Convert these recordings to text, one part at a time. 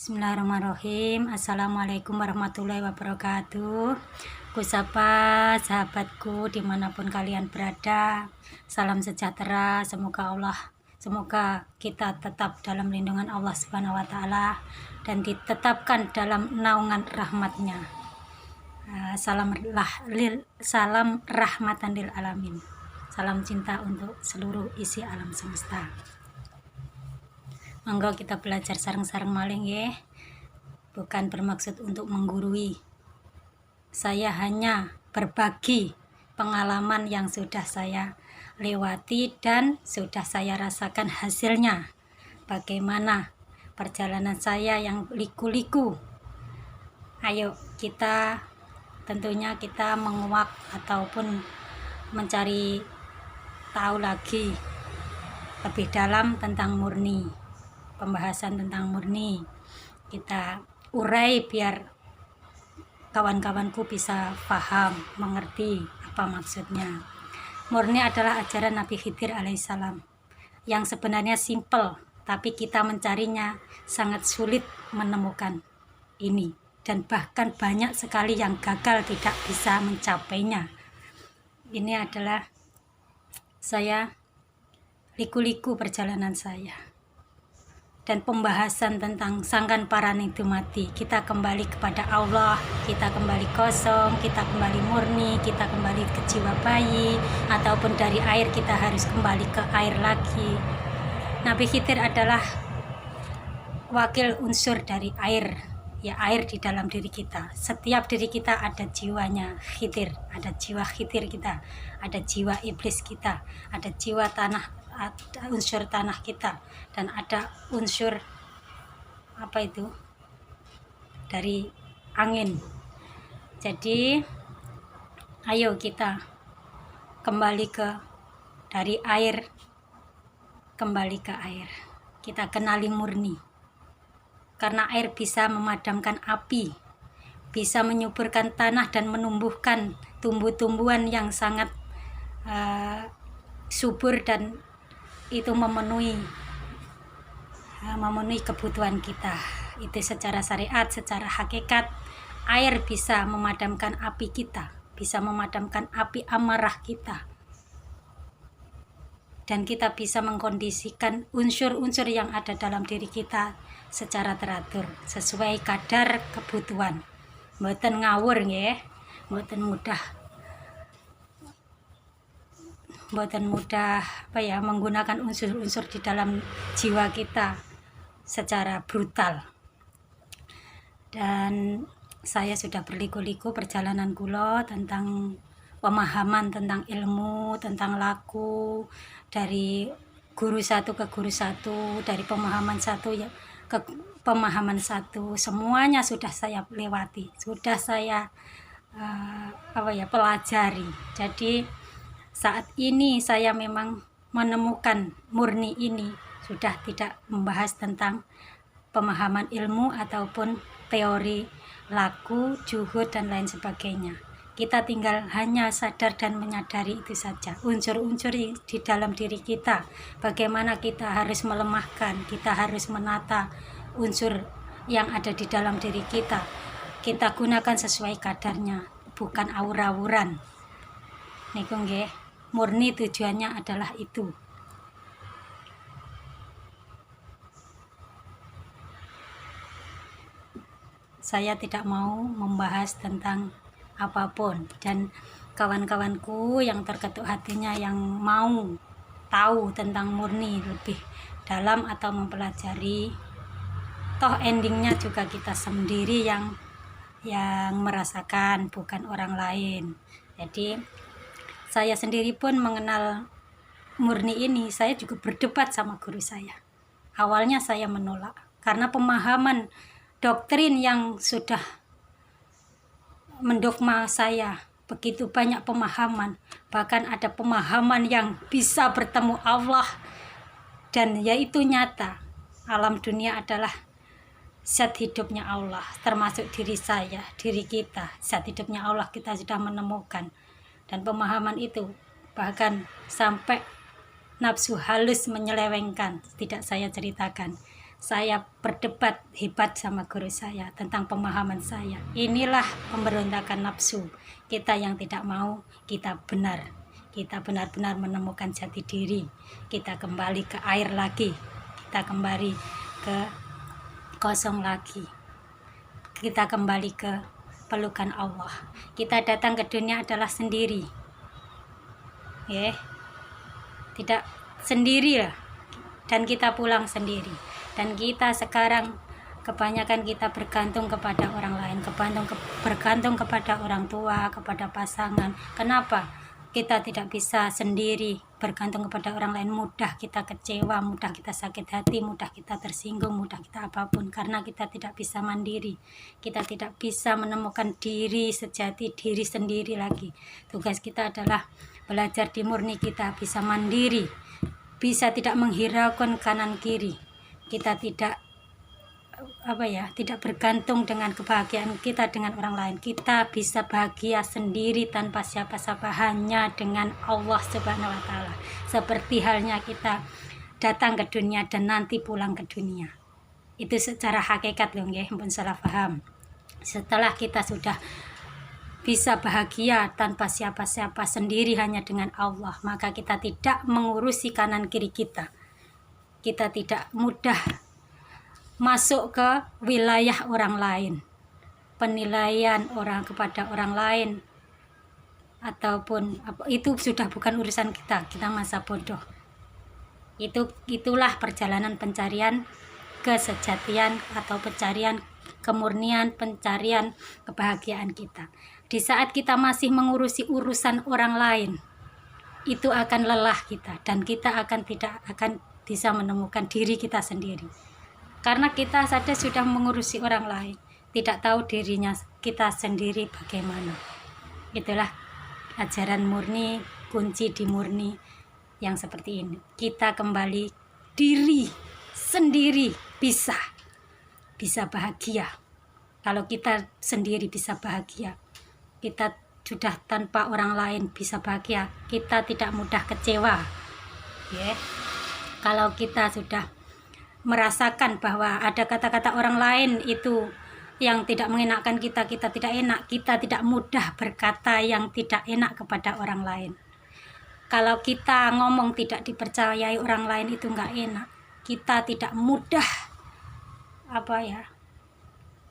Bismillahirrahmanirrahim. Assalamualaikum warahmatullahi wabarakatuh. Kusapa sahabatku dimanapun kalian berada, salam sejahtera. Semoga kita tetap dalam lindungan Allah Subhanahu wa Ta'ala dan ditetapkan dalam naungan rahmatnya. Salam rahmatan lil alamin. Salam cinta untuk seluruh isi alam semesta. Monggo kita belajar sareng-sareng maling ya. Bukan bermaksud untuk menggurui. Saya hanya berbagi pengalaman yang sudah saya lewati dan sudah saya rasakan hasilnya. Bagaimana perjalanan saya yang liku-liku. Ayo tentunya kita menguak ataupun mencari tahu lagi lebih dalam tentang murni. Pembahasan tentang murni kita urai biar kawan-kawanku bisa paham, mengerti apa maksudnya. Murni adalah ajaran Nabi Khidir alaihissalam yang sebenarnya simpel, tapi kita mencarinya sangat sulit menemukan ini, dan bahkan banyak sekali yang gagal tidak bisa mencapainya. Ini adalah saya liku-liku perjalanan saya. Dan pembahasan tentang sangkan paranidumati, kita kembali kepada Allah, kita kembali kosong, kita kembali murni, kita kembali ke jiwa bayi, ataupun dari air kita harus kembali ke air lagi. Nabi Khidir adalah wakil unsur dari air, ya, air di dalam diri kita. Setiap diri kita ada jiwanya Khidir, ada jiwa Khidir kita, ada jiwa iblis kita, ada jiwa tanah, ada unsur tanah kita, dan ada unsur dari angin. Jadi ayo kita kembali dari air, kembali ke air. Kita kenali murni, karena air bisa memadamkan api, bisa menyuburkan tanah dan menumbuhkan tumbuh-tumbuhan yang sangat subur, dan itu memenuhi kebutuhan kita. Itu secara syariat, secara hakikat, air bisa memadamkan api kita, bisa memadamkan api amarah kita, dan kita bisa mengkondisikan unsur-unsur yang ada dalam diri kita secara teratur sesuai kadar kebutuhan. Mboten ngawur nggih, mboten mudah menggunakan unsur-unsur di dalam jiwa kita secara brutal. Dan saya sudah berliku-liku perjalanan kula tentang pemahaman tentang ilmu, tentang laku, dari guru satu ke guru satu, dari pemahaman satu ke pemahaman satu, semuanya sudah saya lewati, sudah saya pelajari. Jadi saat ini saya memang menemukan murni ini, sudah tidak membahas tentang pemahaman ilmu ataupun teori laku, juhud, dan lain sebagainya. Kita tinggal hanya sadar dan menyadari itu saja, unsur-unsur di dalam diri kita, bagaimana kita harus melemahkan, kita harus menata unsur yang ada di dalam diri kita. Kita gunakan sesuai kadarnya, bukan awur-awuran. Niku nggih, murni tujuannya adalah itu. Saya tidak mau membahas tentang apapun, dan kawan-kawanku yang terketuk hatinya yang mau tahu tentang murni lebih dalam atau mempelajari, toh endingnya juga kita sendiri yang merasakan, bukan orang lain. Jadi saya sendiri pun mengenal murni ini, saya juga berdebat sama guru saya. Awalnya saya menolak karena pemahaman doktrin yang sudah mendogma saya, begitu banyak pemahaman, bahkan ada pemahaman yang bisa bertemu Allah, dan yaitu nyata. Alam dunia adalah zat hidupnya Allah, termasuk diri saya, diri kita, zat hidupnya Allah kita sudah menemukan. Dan pemahaman itu bahkan sampai nafsu halus menyelewengkan, tidak saya ceritakan. saya berdebat hebat sama guru saya tentang pemahaman saya. Inilah pemberontakan nafsu kita yang tidak mau kita benar-benar menemukan jati diri. Kita kembali ke air lagi, kita kembali ke kosong lagi, kita kembali ke pelukan Allah. Kita datang ke dunia adalah sendiri, tidak sendiri lah, dan kita pulang sendiri. Dan kita sekarang kebanyakan kita bergantung kepada orang lain, bergantung kepada orang tua, kepada pasangan. Kenapa kita tidak bisa sendiri bergantung kepada orang lain? Mudah kita kecewa, mudah kita sakit hati, mudah kita tersinggung, mudah kita apapun, karena kita tidak bisa mandiri. Kita tidak bisa menemukan diri sejati, diri sendiri lagi. Tugas kita adalah belajar di murni kita, bisa mandiri, bisa tidak menghiraukan kanan kiri. Kita tidak bergantung dengan kebahagiaan kita dengan orang lain. Kita bisa bahagia sendiri tanpa siapa-siapa, hanya dengan Allah Subhanahu wa Ta'ala. Seperti halnya kita datang ke dunia dan nanti pulang ke dunia. Itu secara hakikat loh nggih, ampun salah paham. Setelah kita sudah bisa bahagia tanpa siapa-siapa, sendiri hanya dengan Allah, maka kita tidak mengurusi kanan kiri kita. Kita tidak mudah masuk ke wilayah orang lain, penilaian orang kepada orang lain, ataupun itu sudah bukan urusan kita masa bodoh. Itulah perjalanan pencarian kesejatian atau pencarian kemurnian, pencarian kebahagiaan kita. Di saat kita masih mengurusi urusan orang lain, itu akan lelah kita, dan kita tidak akan bisa menemukan diri kita sendiri. Karena kita saja sudah mengurusi orang lain, tidak tahu dirinya kita sendiri bagaimana. Itulah ajaran murni, kunci di murni yang seperti ini. Kita kembali diri sendiri bisa bahagia. Kalau kita sendiri bisa bahagia, kita sudah tanpa orang lain bisa bahagia. Kita tidak mudah kecewa. Kalau kita sudah merasakan bahwa ada kata-kata orang lain itu yang tidak mengenakkan kita tidak enak, kita tidak mudah berkata yang tidak enak kepada orang lain. Kalau kita ngomong tidak dipercayai orang lain, itu nggak enak. Kita tidak mudah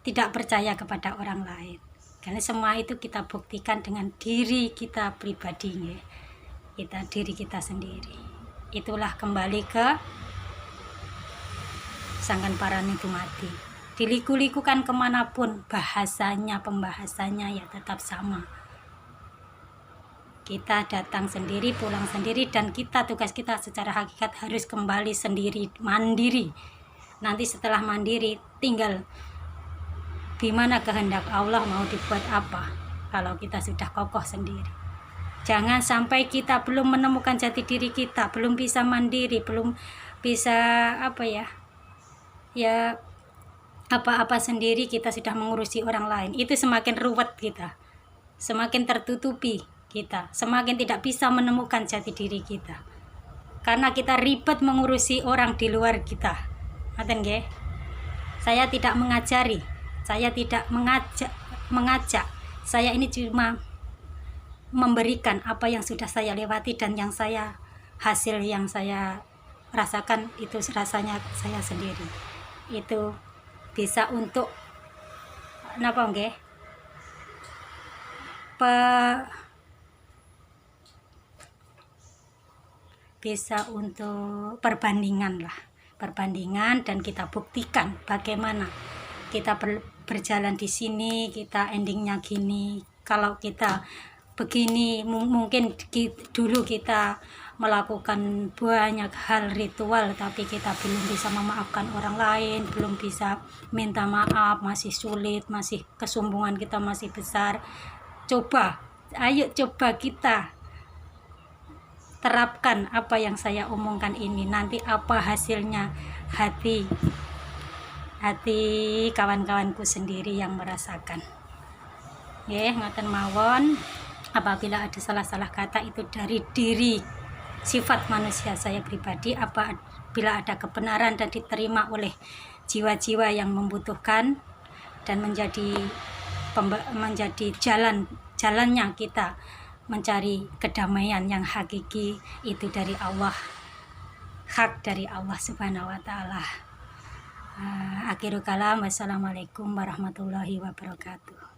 tidak percaya kepada orang lain. Karena semua itu kita buktikan dengan diri kita pribadi, diri kita sendiri. Itulah kembali ke sangkan paran itu mati. Diliku-likukan kemanapun, pembahasannya ya tetap sama. Kita datang sendiri, pulang sendiri, dan tugas kita secara hakikat harus kembali sendiri, mandiri. Nanti setelah mandiri, tinggal gimana kehendak Allah mau dibuat apa kalau kita sudah kokoh sendiri. Jangan sampai kita belum menemukan jati diri kita, belum bisa mandiri, belum bisa apa-apa sendiri, kita sudah mengurusi orang lain. Itu semakin ruwet kita, semakin tertutupi kita, semakin tidak bisa menemukan jati diri kita, karena kita ribet mengurusi orang di luar kita. Ngaten nggih? Saya tidak mengajari, saya tidak mengajak. Saya ini cuma memberikan apa yang sudah saya lewati dan hasil yang saya rasakan, itu rasanya saya sendiri. Itu bisa untuk bisa untuk perbandingan, dan kita buktikan bagaimana kita berjalan di sini, kita endingnya gini. Kalau kita begini, mungkin dulu kita melakukan banyak hal ritual, tapi kita belum bisa memaafkan orang lain, belum bisa minta maaf, masih sulit, masih kesombongan kita masih besar. Ayo coba kita terapkan apa yang saya omongkan ini. Nanti apa hasilnya? Hati kawan-kawanku sendiri yang merasakan. Ngoten mawon. Apabila ada salah-salah kata, itu dari diri sifat manusia saya pribadi. bila ada kebenaran dan diterima oleh jiwa-jiwa yang membutuhkan, dan menjadi jalannya kita mencari kedamaian yang hakiki, itu dari Allah, hak dari Allah Subhanahu wa Ta'ala. Akhirul kalam, wassalamualaikum warahmatullahi wabarakatuh.